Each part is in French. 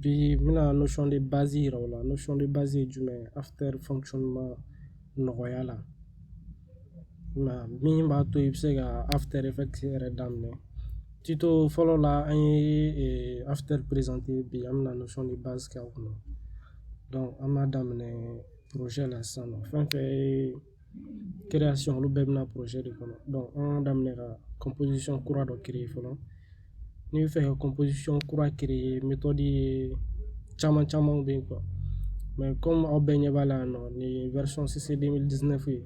bi mina notion de base yira o la notion de base ye jumɛn ye after fonctionnement nɔgɔya la min b'a to i bɛ se ka after effects yɛrɛ daminɛ tuto fɔlɔ la an ye after présenter bi an bɛna notion de base kɛ a kɔnɔ donc an b'a daminɛ projet la sisan nɔ fɛn fɛn ye création olu bɛɛ bɛna projet de kɔnɔ donc an ka daminɛ ka composition kura dɔ créer fɔlɔ n'i bɛ fɛ ka composition kura créer méthode ye caman bɛ yen quoi mais comme aw bɛɛ ɲɛ b'a la yan nɔ nin ye version CC 2019 ye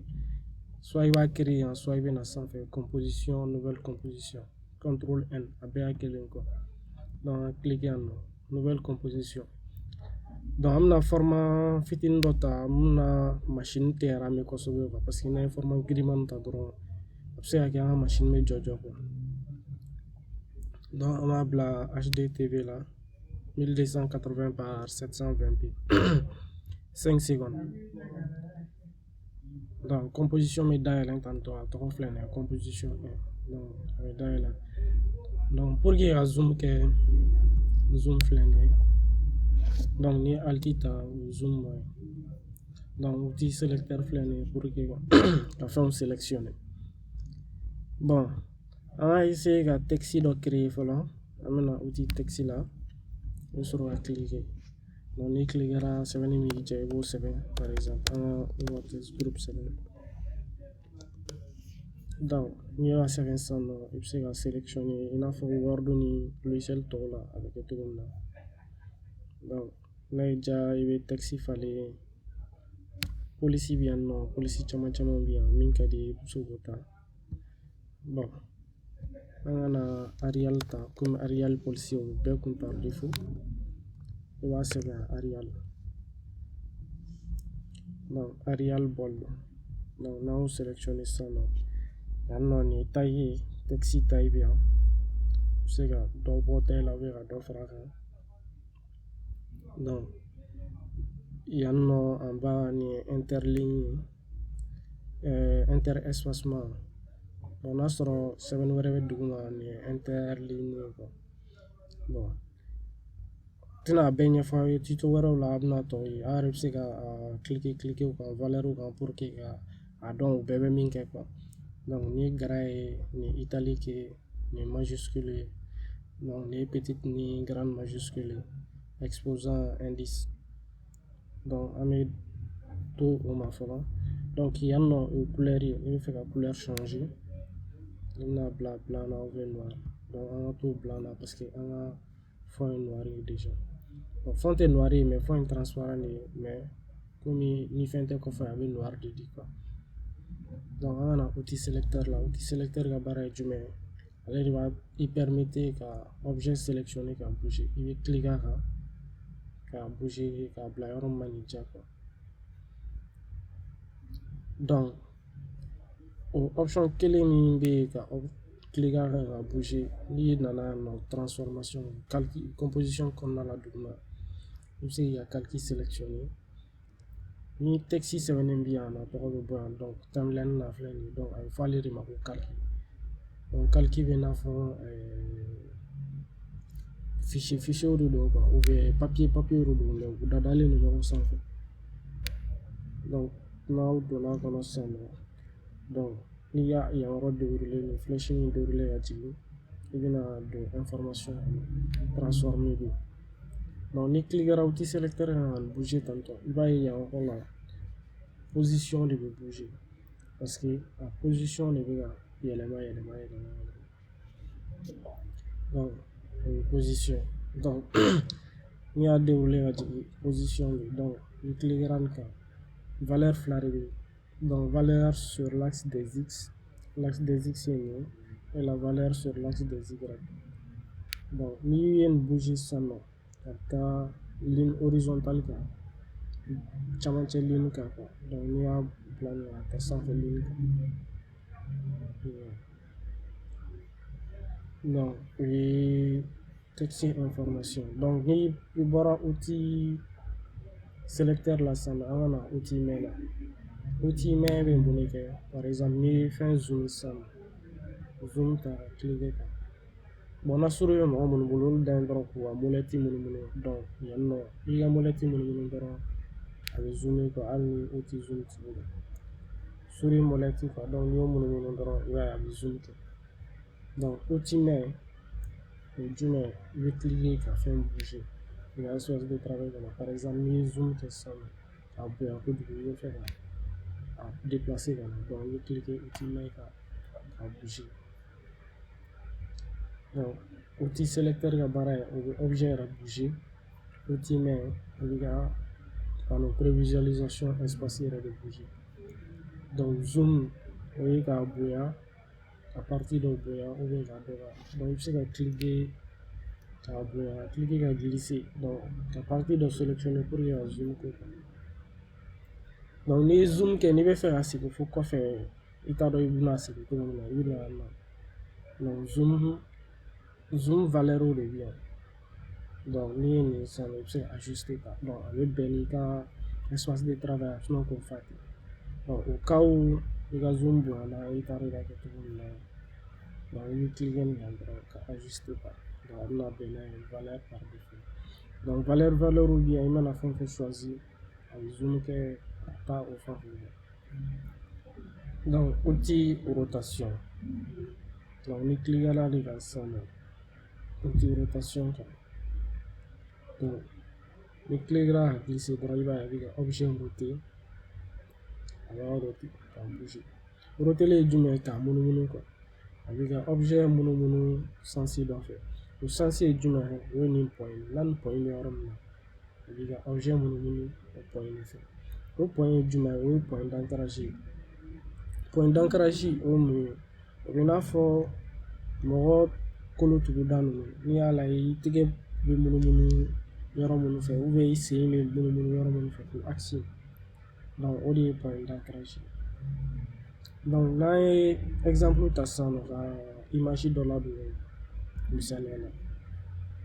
soit i b'a créer yan soit i bɛna sanfɛ composition nouvelle composition contrôle N a bɛɛ y'a kelen quoi donc an cliquer yan nɔ nouvelle composition donc an bɛna format fitinin dɔ ta mun na machine tɛ rame kosɛbɛ quoi parce que n'an ye format girinman ta dɔrɔn a bɛ se ka kɛ an ka machine bɛ jɔ quoi donc on va bila HDTV là 1280 par 720p 5 secondes donc composition bɛ dayɛlɛ tantɔ a tɔgɔ filɛ nin ye composition 1 donc a bɛ dayɛlɛ donc pour que ka zoom kɛ zoom filɛ nin ye donc ni alt ta o zoom bɛ donc outil sélecteur filɛ nin ye pour que ka fɛnw sélectionner bon an va essayer ka texte dɔ créer fɔlɔ an bɛna outil texte la i bɛ sɔrɔ ka cliquer donc n'i cliquera sɛbɛnni min diya i b'o sɛbɛn par exemple an ka groupe sɛbɛn donc n'i y'a sɛbɛn sisan nɔ i bɛ se ka sélectionner i n'a fɔ word ni logiciel tɔw la a bɛ kɛ cogo min na donc n'a y'i diya i bɛ texte falen police bɛ yan nɔ police caman bɛ yan min ka di i bɛ se k'o ta bon an kana Arial ta comme Arial police o bɛɛ kun par défaut i b'a sɛbɛn Arial donc Arial bold donc n'an y'o sélectionner sisan nɔ yan nɔ nin ye taille ye texte taille bɛ yan i bɛ se ka dɔ bɔ taille la ka dɔ fara a kan donc yan nɔ an b'a nin ye interligne inter espacement bon n'a sɔrɔ sɛbɛnni wɛrɛ bɛ duguma nin ye interligne ye quoi bon tɛna a bɛɛ ɲɛfɔ aw ye tuto wɛrɛw la a bɛna tɔ ye a yɛrɛ bɛ se ka cliquer u kan valeur kan pour que ka a dɔn u bɛɛ bɛ min kɛ quoi donc ni gara ye nin italique ye nin majuscule ye donc nin ye petite ni grande majuscule ye exposant indice donc an bɛ to o ma fɔlɔ donc yan nɔ o ye couleur ye i bɛ fɛ ka couleur changer i bɛna bila blanc na ou bien noir donc an ka to blanc na parce que an ka fond ye noir ye déjà bon fond tɛ noir ye mais fond ye transparent de ye mais komi ni fɛn tɛ kɔfɛ a bɛ noir de di quoi donc an kana outil sélecteur la outil sélecteur ka baara ye jumɛn ye ale de b'a i permettre ka objet sélectionner ka bouger i bɛ cliquer a kan ka bouger k'a bila yɔrɔ min ma n'i diya quoi donc o option kelen min bɛ yen ka cliquer a kan ka bouger n'i nana yan nɔ transformation calcul composition kɔnɔna la duguma i bɛ se k'i ka calcul sélectionner ni texte sɛbɛnnen bɛ yan nɔ a tɔgɔ bɛ bɔ yan donc timeline na filɛ nin ye donc a bɛ fɔ ale de ma ko calcul donc calcul bɛ n'a fɔ fichier de don quoi ou bien papier de don mais u dadalen don ɲɔgɔn sanfɛ donc n'aw donna a kɔnɔ sisan nɔ donc n'i y'a yan yɔrɔ dérouler nin flèche min dérouler ka jigin i bɛna don information transformer bɛ yen donc ni cliquera outil sélecteur kan ka bouger tantɔ i b'a ye yan yɔrɔ la position de bɛ bouger parce que a position de bɛ ka yɛlɛma donc position donc n'i y'a dérouler ka jigin position bɛ donc ni cliquera nin kan valeur fila de bɛ yen donc valeur sur l'axe des x ye nin ye et la valeur sur l'axe des y donc n'i ye nin bouger sisan nɔ ka taa ligne horizontale kan camancɛ ligne kan quoi donc n'i y'a bila nin ka taa sanfɛ ligne kan donc o ye texte information donc ni i bɔra outil sélecteur la sisan an ka na outil main la outil main bɛ mun de kɛ par exemple n'i ye fɛn zoom sisan zoom ta cliquer kan Bon, n'a sɔrɔ i bɛ mɔgɔ minnu bolo olu dan ye dɔrɔn k'u ka molɛti munumunu yan nɔ n'i ka molɛti munumunu dɔrɔn a bɛ zoomer quoi hali ni o tɛ zoom t'i bolo souris molɛti quoi n'i y'o munumunu dɔrɔn i b'a ye a bɛ zoom kɛ outil mɛn o ye jumɛn ye i bɛ cliquer ka fɛn bouger i ka espace de travail kɔnɔ par exemple n'i ye zoom kɛ sisan k'a bonya kojugu i bɛ fɛ ka a déplacer ka na i bɛ cliquer outil mɛn ka bouger outil sélecteur ka baara ye o bɛ objet yɛrɛ bouger outil mɛn o bɛ ka panneau prévisualisation espace yɛrɛ de bouger zoom o ye k'a bonya a partie dɔ bonya ou bien k'a dɔgɔya i bɛ se ka cliquer k'a bonya cliquer ka glisser ka partie dɔ sélectionner pour que ka zoom k'o kan n'i ye zoom kɛ n'i bɛ fɛ ka segin fo kɔfɛ i t'a dɔn i bɛna segin cogo min na i bɛ na yan nɔ zoom valeur de bɛ yan n'i ye nin ye sisan i bɛ se ka ajuster ta a bɛ bɛn n'i ka espace de travail a sinon k'o fa ten au cas où i ka zoom bonyana i t'a dɔn i b'a kɛ cogo min na i bɛ cliquer nin kan dɔrɔn ka ajuster ta a bɛna bɛn n'a ye valeur par défaut valeur ou bien i mana fɛn fɛn choisir a bɛ zoom kɛ ka taa o fan fɛ outil rotation ni cliquer ale kan sisan outil rotation kan ni cliquer ka glisser dɔrɔn i b'a ye a bɛ ka objet roter a b'a roter ka bouger roter ye jumɛn ye k'a munumunu quoi a bɛ ka objet munumunu sens dɔ fɛ o sens ye jumɛn ye o ye nin point n'a ni point bɛ yɔrɔ min na a bɛ ka objet munumunu o point de fɛ o point ye jumɛn ye o ye point d'ancrage ye point d'ancrage o ye mun ye o bɛ n'a fɔ mɔgɔ kolo tuguda ninnu n'i y'a lajɛ i tɛgɛ bɛ munumunu yɔrɔ minnu fɛ ou bien i sen bɛ munumunu yɔrɔ minnu fɛ k'o axe o de ye point d'ancrage n'an ye exemple ta sisan nɔ ka image dɔ ladon misaliya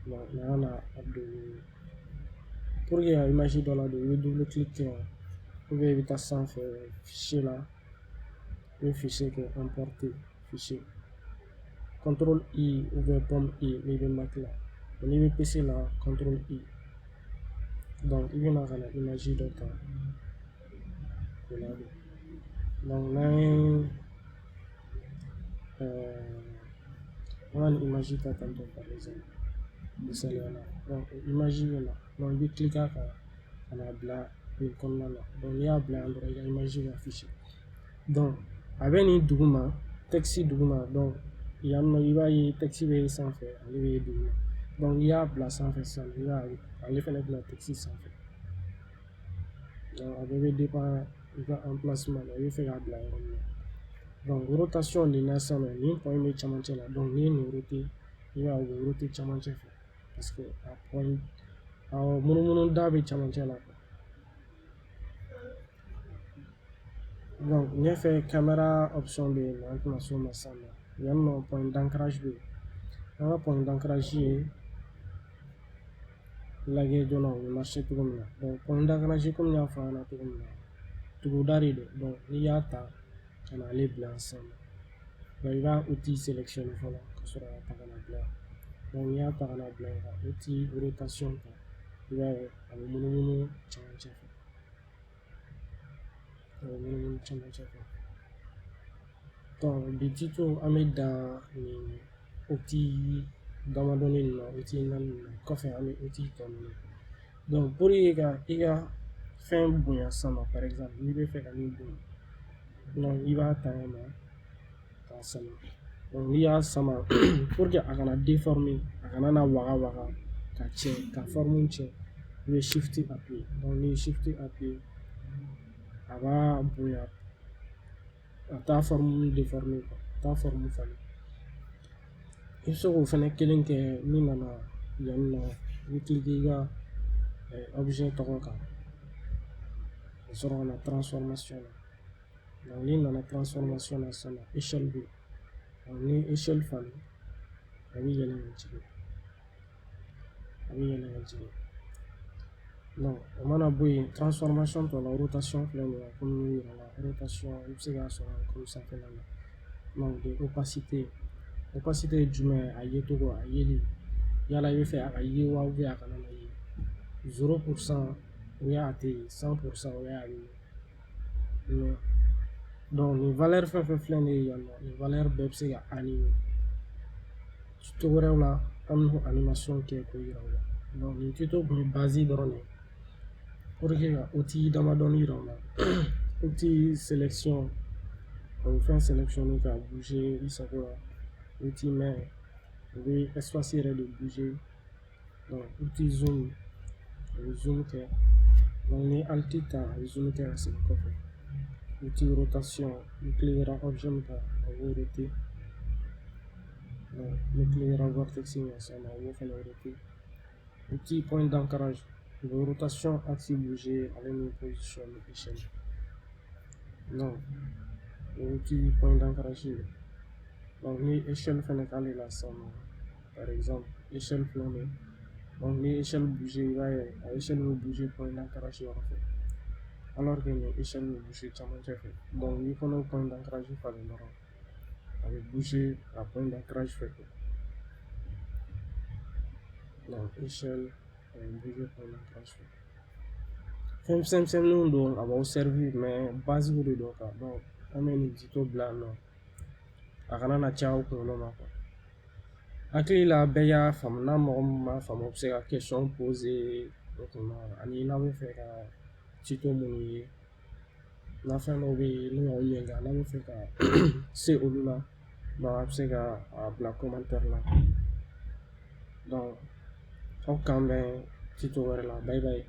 la n'an na a don pour que ka image dɔ ladon i bɛ double clic kɛ ou bien i bɛ taa sanfɛ fichier la i bɛ fichier kɛ importer fichier CTRL I ou bien pomme I n'i bɛ Mac la n'i bɛ PC la CTRL I i bɛna ka na image dɔ ta k'o ladon n'an ye an ka nin image ta tantôt par exemple misaliya la image bɛ na i bɛ cliquer a kan ka n'a bila nin kɔnɔna la n'i y'a bila yan dɔrɔn i ka image bɛ afficher a bɛ nin duguma texte duguma yan nɔ i b'a ye texte bɛ sanfɛ ale bɛ duguma n'i y'a bila sanfɛ sisan i b'a ye ale fana bɛna texte sanfɛ a bɛɛ bɛ dépend i ka emplacement na i bɛ fɛ k'a bila yɔrɔ min na rotation nin na sisan nɔ nin point bɛ cɛmancɛ la n'i ye nin roter i b'a ye o bɛ roter cɛmancɛ fɛ parce que a point munumunu da bɛ cɛmancɛ la ɲɛfɛ caméra option bɛ yen nɔ an tɛna s'o ma sisan nɔ yan nɔ point d'ancrage bɛ yen an ka point d'ancrage ye lajɛ joona o bɛ marcher cogo min na point d'ancrage komi n y'a fɔ a ɲɛna cogo min na tuguda de don n'i y'a ta ka na ale bila sisan i b'a outil sélectionner fɔlɔ ka sɔrɔ ka ta ka na bila n'i y'a ta ka na bila ka outil rotation ta i b'a ye a bɛ munumunu cɛmancɛ fɛ bi tuto an bɛ dan nin outil damadɔnin ninnu na outil naani ninnu kɔfɛ an bɛ outil tɔ ninnu pour que ka i ka fɛn bonya sisan nɔ par exemple n'i bɛ fɛ ka min bonya i b'a ta yan nɔ k'a sama n'i y'a sama pour que a kana déformer a kana na waga waga ka tiɲɛ ka forme tiɲɛ i bɛ shift appuyer n'i ye shift appuyer a b'a bonya a t'a forme déformer a t'a forme falen i bɛ se k'o fana kelen kɛ min nana yan nɔ i bɛ cliquer i ka objet tɔgɔ kan ka sɔrɔ ka na transformation na n'i nana transformation na sisan échelle bɛ yen n'i ye échelle falen a bɛ yɛlɛ ka jigin o mana bɔ yen transformation tɔ la rotation filɛ nin ye komi n y'a yira la rotation i bɛ se k'a sɔrɔ comme sanfɛla la de opacité opacité ye jumɛn a yecogo a yeli yala i bɛ fɛ a ka ye wa a kana na ye 0% o y'a tɛ ye 100% o y'a ye donc nin valeur fɛn fɛn filɛ nin ye yan nɔ nin valeur bɛɛ bɛ se ka animer tuto wɛrɛw la an bɛ animation kɛ k'o yira u la donc nin tuto kun ye base dɔrɔn de ye pour que ka outil damadɔni yira u la outil sélection o bɛ fɛn sélectionner ka bouger i sago la outil main o bɛ espace yɛrɛ de bouger donc outil zoom o bɛ zoom kɛ donc ni alt ta a bɛ zoom kɛ ka segin kɔfɛ outil rotation ni cliquera objet min kan a b'o roter donc ni cliquera vortex min ensemble a b'o fɛnɛ roter outil point d'ancrage o bɛ rotation axe bouger ale ni position ni échelle donc outil point d'ancrage donc ni échelle fɛnɛ k'ale la sisan nɔ par exemple échelle filɛ nin ye donc ni échelle bouger i b'a ye a échelle bɛ bouger point d'ancrage yɔrɔ fɛ alors que nin échelle bɛ bouger camancɛ fɛ donc ni fana ye point d'ancrage falen dɔrɔn a bɛ bouger a point d'ancrage fɛ donc échelle a bɛ bouger point d'ancrage fɛ fɛn misɛnninw don a b'aw servir mais basique de don quoi donc an bɛ nin tuto bila yan nɔ a kana na caya aw kunkolo ma quoi hakili la bɛɛ y'a faamu n'a mɔgɔ min m'a faamu o bɛ se ka question poser o kunna ani n'a bɛ fɛ ka tuto minnu ye na fɛn dɔw bɛ yen n'u y'aw ɲininka n'a bɛ fɛ ka se olu la donc a bɛ se ka a bila commentaire la donc aw k'an bɛn tuto wɛrɛ la bye bye